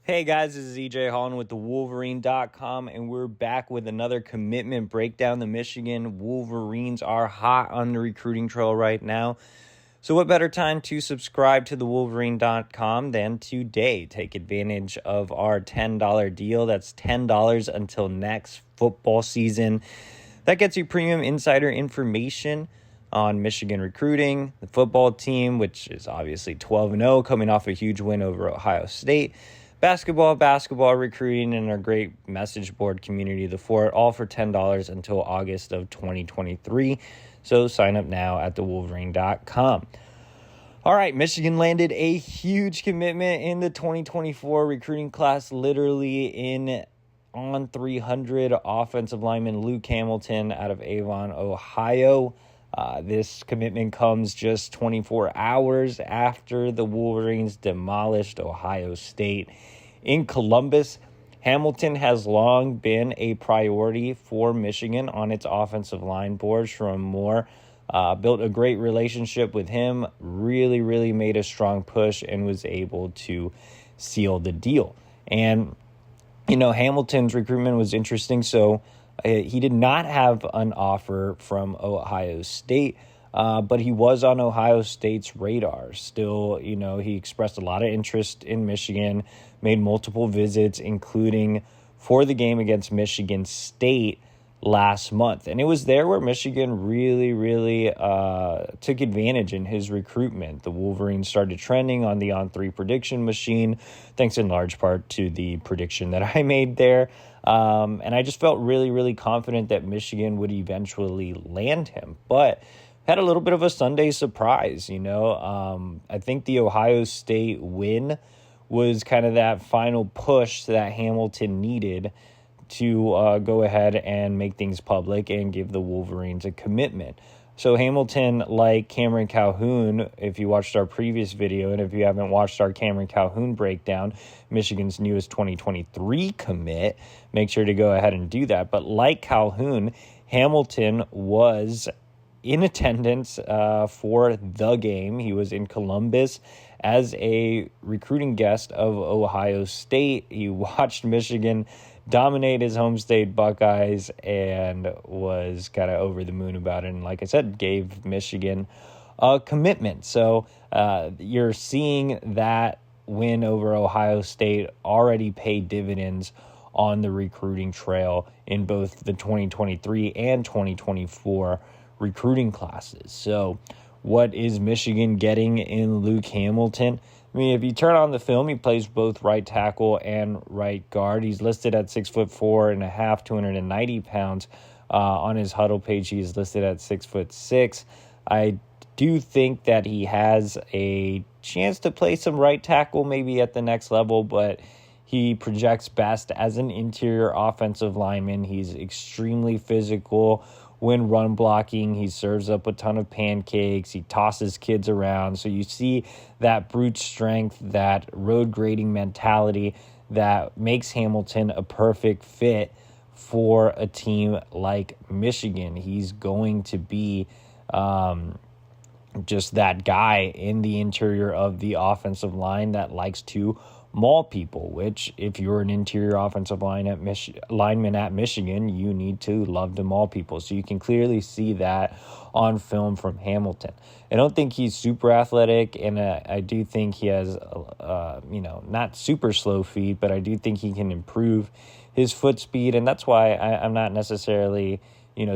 Hey guys, this is Holland with the Wolverine.com, and we're back with another commitment breakdown. The Michigan Wolverines are hot on the recruiting trail right now. So what better time to subscribe to the Wolverine.com than today? Take advantage of our $10 deal. That's $10 until next football season. That gets you premium insider information on Michigan recruiting, the football team, which is obviously 12-0, coming off a huge win over Ohio State. Basketball recruiting, and our great message board community, the Fort, all for $10 until August of 2023. So sign up now at thewolverine.com. All right, Michigan landed a huge commitment in the 2024 recruiting class, literally in On300 offensive lineman Luke Hamilton out of Avon, Ohio. This commitment comes just 24 hours after the Wolverines demolished Ohio State in Columbus. Hamilton has long been a priority for Michigan on its offensive line board. From Moore built a great relationship with him, really made a strong push, and was able to seal the deal. And, Hamilton's recruitment was interesting. So he did not have an offer from Ohio State, but he was on Ohio State's radar. Still, he expressed a lot of interest in Michigan, made multiple visits, including for the game against Michigan State last month. And it was there where Michigan really took advantage in his recruitment. The Wolverines started trending on the On3 prediction machine, thanks in large part to the prediction that I made there. And I just felt really confident that Michigan would eventually land him. But had a little bit of a Sunday surprise, I think the Ohio State win was kind of that final push that Hamilton needed to go ahead and make things public and give the Wolverines a commitment. So Hamilton, like Cameron Calhoun, if you watched our previous video, and if you haven't watched our Cameron Calhoun breakdown, Michigan's newest 2023 commit, make sure to go ahead and do that. But like Calhoun, Hamilton was in attendance for the game. He was in Columbus as a recruiting guest of Ohio State. He watched Michigan dominate his home state Buckeyes and was kind of over the moon about it. And like I said, gave Michigan a commitment. So you're seeing that win over Ohio State already pay dividends on the recruiting trail in both the 2023 and 2024 recruiting classes. So what is Michigan getting in Luke Hamilton? I mean, if you turn on the film, he plays both right tackle and right guard. He's listed at 6'4.5", 290 pounds. On his huddle page, he's listed at 6'6". I do think that he has a chance to play some right tackle maybe at the next level, but he projects best as an interior offensive lineman. He's extremely physical when run blocking. He serves up a ton of pancakes. He tosses kids around. So you see that brute strength, that road grading mentality that makes Hamilton a perfect fit for a team like Michigan. He's going to be just that guy in the interior of the offensive line that likes to maul people, which if you're an interior offensive lineman at Michigan, you need to love to maul people. So you can clearly see that on film from Hamilton. I don't think he's super athletic, and I do think he has, not super slow feet, but I do think he can improve his foot speed, and that's why I'm not necessarily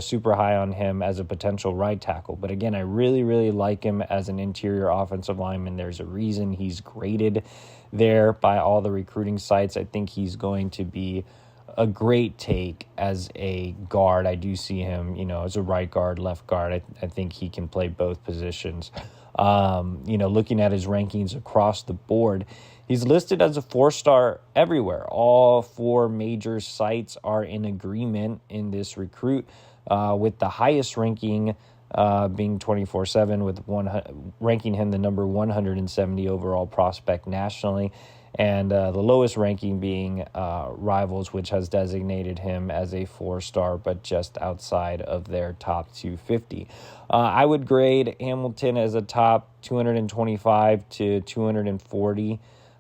super high on him as a potential right tackle. But again, I really like him as an interior offensive lineman. There's a reason he's graded there by all the recruiting sites. I think he's going to be a great take as a guard. I do see him, as a right guard, left guard. I think he can play both positions. Looking at his rankings across the board, he's listed as a 4-star everywhere. All 4 major sites are in agreement in this recruit, with the highest ranking being 24/7, with ranking him the number 170 overall prospect nationally, and the lowest ranking being Rivals, which has designated him as a 4-star, but just outside of their top 250. I would grade Hamilton as a top 225 to 240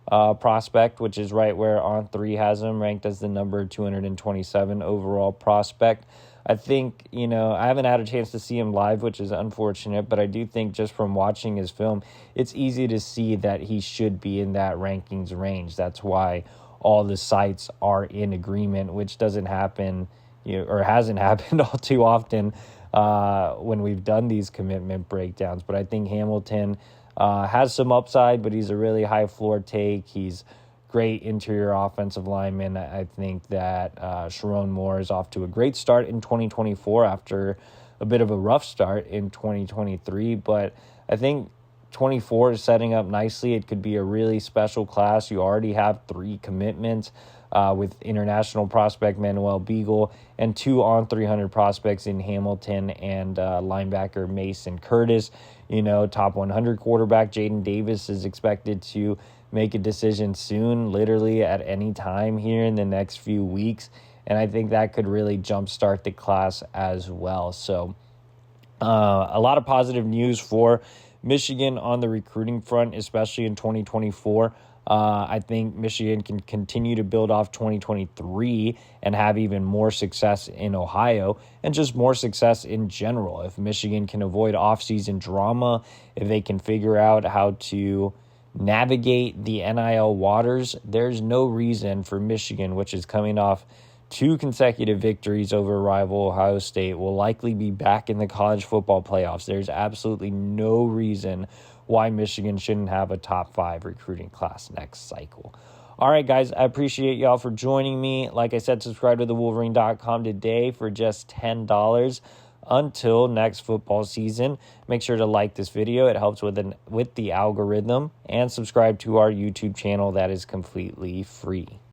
prospect, which is right where On3 has him, ranked as the number 227 overall prospect. I think, I haven't had a chance to see him live, which is unfortunate, but I do think just from watching his film, it's easy to see that he should be in that rankings range. That's why all the sites are in agreement, which doesn't happen, or hasn't happened all too often when we've done these commitment breakdowns. But I think Hamilton has some upside, but he's a really high floor take. He's great interior offensive lineman. I think that Sharon Moore is off to a great start in 2024 after a bit of a rough start in 2023. But I think 24 is setting up nicely. It could be a really special class. You already have 3 commitments with international prospect Manuel Beagle and 2 On300 prospects in Hamilton and linebacker Mason Curtis. Top 100 quarterback Jaden Davis is expected to make a decision soon, literally at any time here in the next few weeks. And I think that could really jumpstart the class as well. So a lot of positive news for Michigan on the recruiting front, especially in 2024. I think Michigan can continue to build off 2023 and have even more success in Ohio and just more success in general. If Michigan can avoid offseason drama, if they can figure out how to navigate the NIL waters, there's no reason for Michigan, which is coming off 2 consecutive victories over rival Ohio State, will likely be back in the college football playoffs. There's absolutely no reason why Michigan shouldn't have a top 5 recruiting class next cycle. All right, guys, I appreciate y'all for joining me. Like I said, subscribe to thewolverine.com today for just $10. Until next football season, make sure to like this video. It helps with the algorithm, and subscribe to our YouTube channel that is completely free.